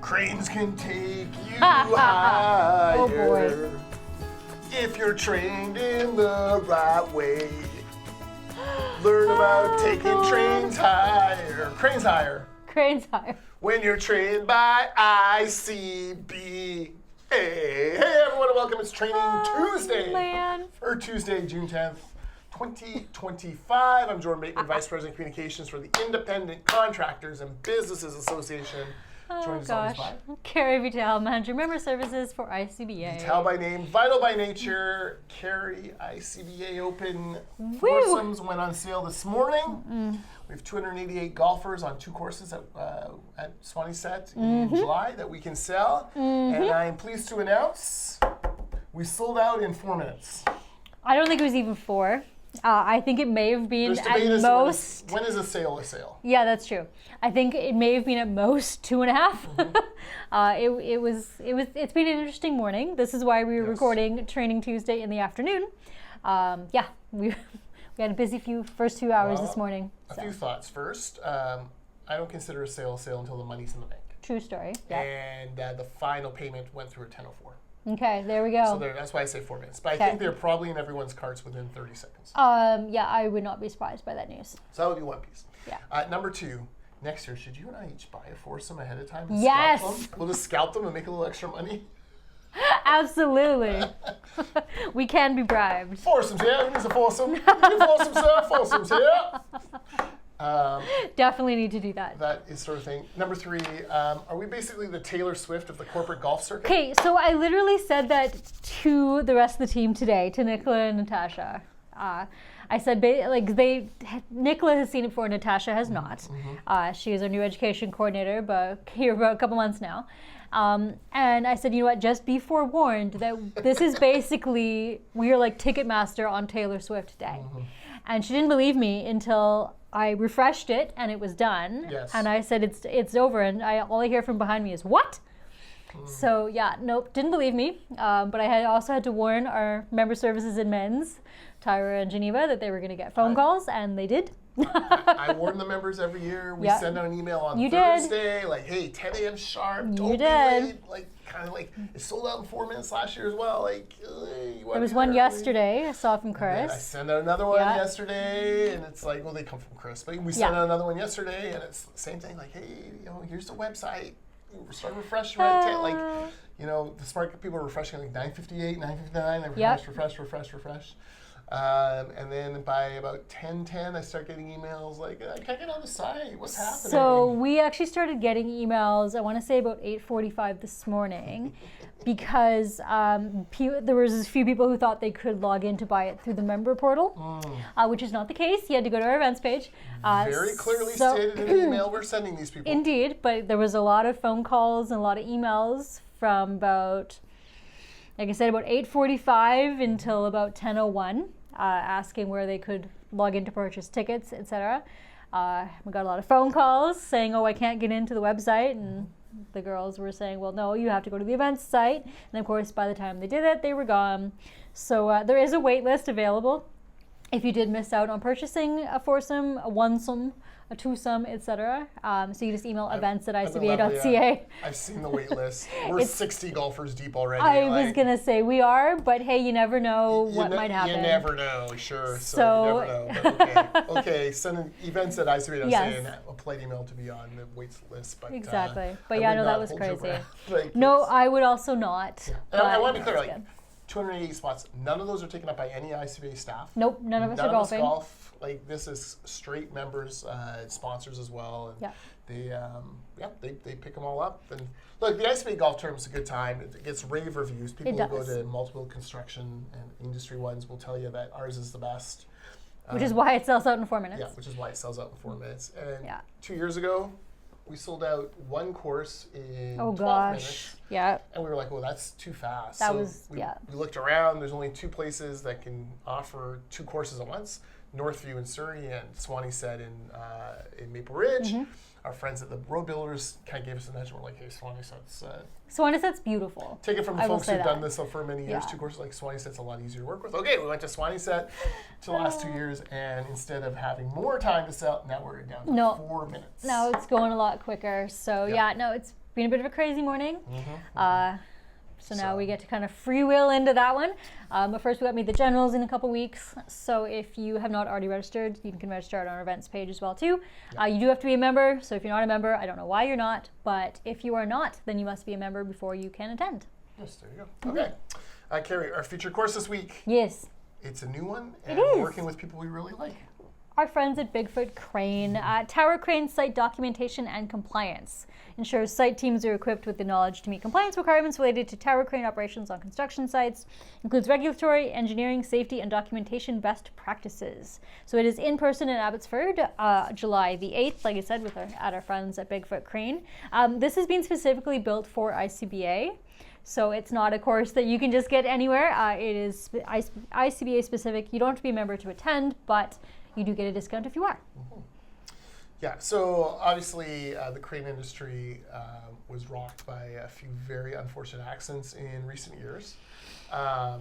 Cranes can take you higher. Oh boy. If you're trained in the right way. Learn about taking trains higher. Cranes higher. Cranes higher. When you're trained by ICBA. Hey everyone, and welcome. It's Training Tuesday. Man. For Tuesday, June 10th, 2025. I'm Jordan Bateman, Vice President Communications for the Independent Contractors and Businesses Association. Oh gosh. Kerry Vital, Manager Member Services for ICBA. Vital by name, vital by nature. Kerry, ICBA Open foursomes went on sale this morning. We have 288 golfers on 2 courses at Swanee Set in July that we can sell. And I am pleased to announce we sold out in 4 minutes. I don't think it was even 4. I think it may have been at most. When is a sale a sale? Yeah, that's true. I think it may have been at most 2.5. It's been an interesting morning. This is why we were recording Training Tuesday in the afternoon. We had a busy first few hours this morning. A few thoughts. First, I don't consider a sale until the money's in the bank. True story. Yeah. And the final payment went through at 10:04. Okay, there we go. So that's why I say 4 minutes. But I think they're probably in everyone's carts within 30 seconds. Yeah, I would not be surprised by that news. So that would be one piece. Yeah. Number 2, next year, should you and I each buy a foursome ahead of time? And yes. Scalp them? We'll just scalp them and make a little extra money. Absolutely. We can be bribed. Foursomes, yeah. Who needs a foursome? Foursomes, sir. Foursomes, yeah. Definitely need to do that. That is sort of thing. Number 3, are we basically the Taylor Swift of the corporate golf circuit? Okay, so I literally said that to the rest of the team today, to Nicola and Natasha. I said, Nicola has seen it before, Natasha has not. She is our new education coordinator, but here for a couple months now. And I said, you know what, just be forewarned that this is basically, we are like Ticketmaster on Taylor Swift Day. And she didn't believe me until I refreshed it and it was done. Yes. And I said, it's over. And all I hear from behind me is, what? So yeah, nope, didn't believe me. But I also had to warn our member services in men's, Tyra and Geneva, that they were going to get phone calls, and they did. I warn the members every year. We send out an email on Thursday, like, hey, 10 a.m. sharp, don't be late. Like, kind of like, it sold out in 4 minutes last year as well. Like, there was one yesterday, I saw from Chris. I sent out another one yesterday, and it's like, well, they come from Chris, but we sent out another one yesterday, and it's the same thing, like, hey, here's the website. Start refreshing at 10, like, the smart people are refreshing at like 9:58, 9:59, they refresh. And then by about 10:10, I start getting emails like, I can't get on the site. What's happening? So we actually started getting emails, I want to say about 8:45 this morning, because there was a few people who thought they could log in to buy it through the member portal, which is not the case. You had to go to our events page. Very clearly stated in the email we're sending these people. Indeed, but there was a lot of phone calls and a lot of emails from about, like I said, about 8:45 until about 10:01, asking where they could log in to purchase tickets, etc. We got a lot of phone calls saying, oh, I can't get into the website, and the girls were saying, well, no, you have to go to the events site. And of course, by the time they did it, they were gone. So there is a wait list available if you did miss out on purchasing a foursome, a onesome, a twosome, etc. So you just email events@icba.ca. I've seen the wait list. We're 60 golfers deep already. I was going to say we are, but hey, you never know what might happen. You never know, sure. So you never know. But okay, send events@icba.ca and a polite email to be on the wait list. But, exactly. But yeah, no, that was crazy. Like, no, I would also not. Yeah. I want to be clear, 280 spots. None of those are taken up by any ICBA staff. Nope, none of us are golfing. None of us golf. Like, this is straight members, sponsors as well, and they pick them all up. And look, the ICBA golf tournament is a good time. It gets rave reviews. People who go to multiple construction and industry ones will tell you that ours is the best. Which is why it sells out in 4 minutes. Yeah, which is why it sells out in 4 minutes. And 2 years ago, we sold out one course in 12 minutes. Yeah. And we were like, well, that's too fast. We looked around. There's only 2 places that can offer 2 courses at once. Northview in Surrey and Swanee Set in Maple Ridge. Our friends at the Road Builders kind of gave us a nudge. We're like, hey, Swanee Set's beautiful. Take it from the folks who've done this for many years. 2 courses, like Swanee Set's a lot easier to work with. Okay, we went to Swanee Set to the last 2 years, and instead of having more time to sell, now we're down to 4 minutes. Now it's going a lot quicker. So been a bit of a crazy morning. So now we get to kind of freewheel into that one. But first we got Meet the Generals in a couple weeks. So if you have not already registered, you can register on our events page as well too. You do have to be a member. So if you're not a member, I don't know why you're not, but if you are not, then you must be a member before you can attend. Yes, there you go. Okay. Kerry, our featured course this week. Yes. It's a new one, and It is. we're working with people we really like. Our friends at Bigfoot Crane. Tower Crane Site Documentation and Compliance ensures site teams are equipped with the knowledge to meet compliance requirements related to tower crane operations on construction sites. Includes regulatory, engineering, safety, and documentation best practices. So it is in person in Abbotsford, July the 8th, like I said, at our friends at Bigfoot Crane. This has been specifically built for ICBA. So it's not a course that you can just get anywhere. It is ICBA specific. You don't have to be a member to attend, but you do get a discount if you are. Yeah, so obviously the crane industry was rocked by a few very unfortunate accidents in recent years, all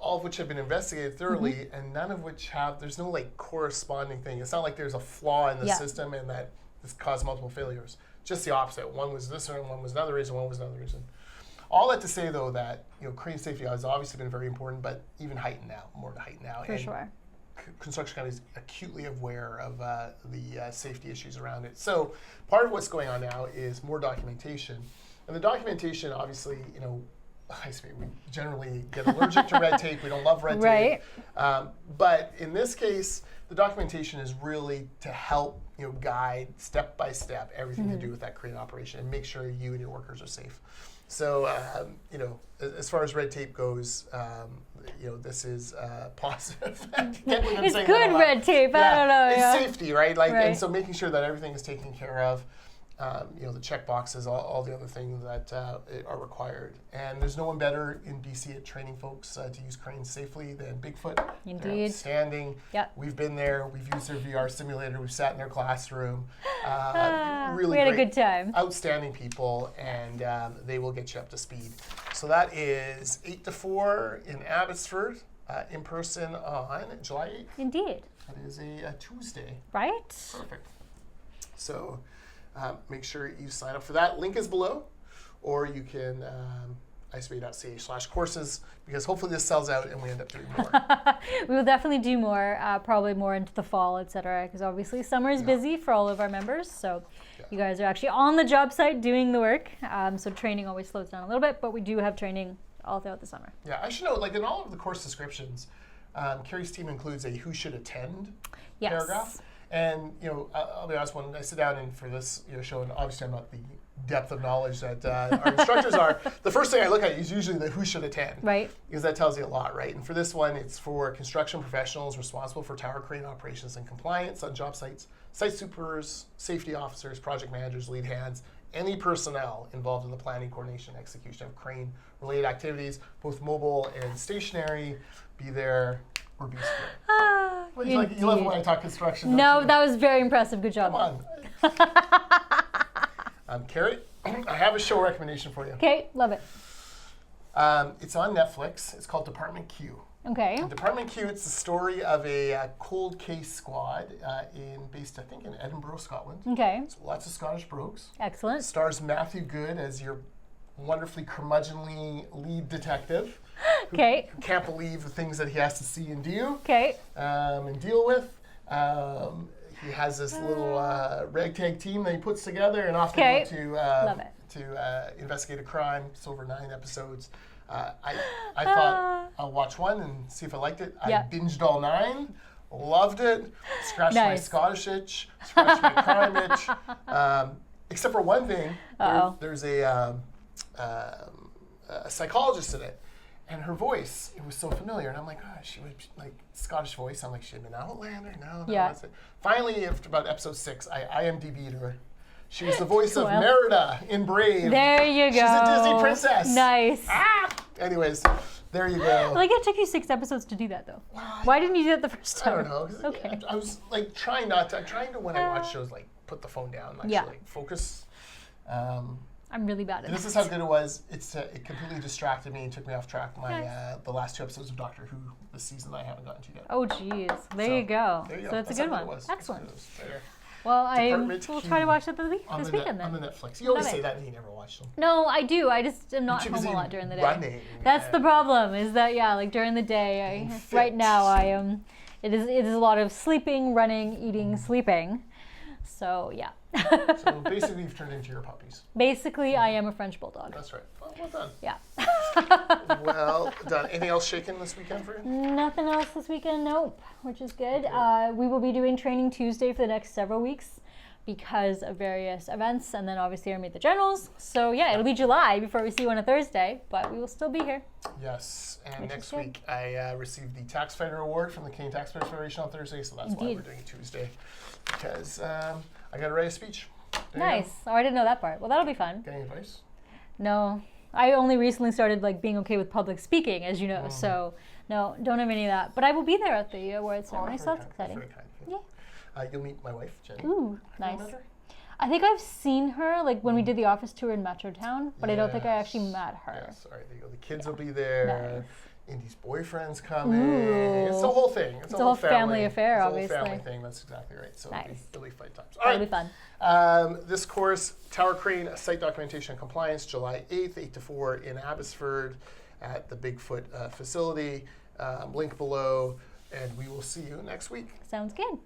of which have been investigated thoroughly, and none of which there's no like corresponding thing. It's not like there's a flaw in the system and that this caused multiple failures. Just the opposite. One was this and one was another reason, one was another reason. All that to say though that crane safety has obviously been very important, but even more heightened now. For sure. Construction companies acutely aware of the safety issues around it. So part of what's going on now is more documentation. And the documentation, obviously, we generally get allergic to red tape. We don't love red tape. But in this case, the documentation is really to help guide step by step everything to do with that crane operation and make sure you and your workers are safe. So, as far as red tape goes, this is positive. It's good red tape. I don't know. It's safety, right? And so making sure that everything is taken care of. The check boxes, all the other things that are required. And there's no one better in BC at training folks to use cranes safely than Bigfoot. Indeed. They're outstanding. Yep. We've been there. We've used their VR simulator. We've sat in their classroom. Really we had great, a good time. Outstanding people, and they will get you up to speed. So that is 8 to 4 in Abbotsford, in person on July 8th. Indeed. That is a Tuesday. Right? Perfect. So make sure you sign up for that. Link is below, or you can icba.ca/courses, because hopefully this sells out and we end up doing more. We will definitely do more, probably more into the fall, etc. Because obviously summer is busy for all of our members. So you guys are actually on the job site doing the work. So training always slows down a little bit, but we do have training all throughout the summer. Yeah, I should know, in all of the course descriptions, Kerry's team includes a who should attend paragraph. And I'll be honest, when I sit down in for this show, and obviously I'm not the depth of knowledge that our instructors are, the first thing I look at is usually the who should attend. Right. Because that tells you a lot, right? And for this one, it's for construction professionals responsible for tower crane operations and compliance on job sites, site supers, safety officers, project managers, lead hands, any personnel involved in the planning, coordination, execution of crane-related activities, both mobile and stationary. Be there or be square. You love when I talk construction. No, that was very impressive. Good job. Come on. Kerry, I have a show recommendation for you. Okay, love it. It's on Netflix. It's called Department Q. Okay. In Department Q, it's the story of a cold case squad based, I think, in Edinburgh, Scotland. Okay. So lots of Scottish brogues. Excellent. Stars Matthew Good as your wonderfully curmudgeonly lead detective. Okay. Who can't believe the things that he has to see and do. Okay. And deal with. He has this little ragtag team that he puts together, and off they go Love it. to investigate a crime. It's over 9 episodes. I thought I'll watch one and see if I liked it. I binged all 9. Loved it. Scratched my Scottish itch. Scratched my crime itch. Except for one thing. There's a psychologist in it. And her voice, it was so familiar. And I'm like, she was like Scottish voice. I'm like, she'd been Outlander? No, that's it. Finally, after about episode 6, I IMDb'd her. She was the voice of Merida in Brave. There you go. She's a Disney princess. Nice. Anyways, there you go. Like, it took you 6 episodes to do that, though. Why didn't you do that the first time? I don't know. Okay. I was like trying to, when I watch shows, like put the phone down and actually like focus. I'm really bad at This is how good it was. It completely distracted me and took me off track. The last 2 episodes of Doctor Who this season I haven't gotten to yet. Oh, geez. There you go. There you go. So that's a good one. Excellent. Well, Department we'll try to watch it this weekend on then. the Netflix. You always Love say it. that and you never watch them. No, I do. I just am not Too home busy a lot during the day. running That's the and problem. Is that like during the day, being right fit. now I am. It is a lot of sleeping, running, eating, sleeping. So yeah. So basically, you've turned into your puppies. Basically, I am a French bulldog. That's right. Well done. Yeah. Well done. Anything else shaking this weekend for you? Nothing else this weekend. Nope. Which is good. We will be doing Training Tuesday for the next several weeks because of various events, and then obviously our Meet the Generals. So yeah, it'll be July before we see you on a Thursday, but we will still be here. Yes, and Which is next good. week I received the Tax Fighter Award from the Canadian Taxpayers Federation on Thursday, so that's why Indeed. we're doing it Tuesday, because I got to write a speech. There you go. Nice. Oh, I didn't know that part. Well, that'll be fun. Got any advice? No, I only recently started being okay with public speaking, as you know. So no, don't have any of that. But I will be there at the awards ceremony, so that's exciting. Very kind of Yeah. you. You'll meet my wife, Jenny. Ooh, Have you nice. met her? I think I've seen her when we did the office tour in Metrotown, but I don't think I actually Yes. met her. Yes, all right, there you go. The kids will be there. Nice. Indy's boyfriend's coming. Ooh. It's the whole thing. It's a whole family affair, it's obviously. a whole family thing. That's exactly right. So Nice. it'll be fun times. All That'll right. be fun. This course, Tower Crane Site Documentation and Compliance, July 8th, 8 to 4 in Abbotsford at the Bigfoot facility. Link below, and we will see you next week. Sounds good.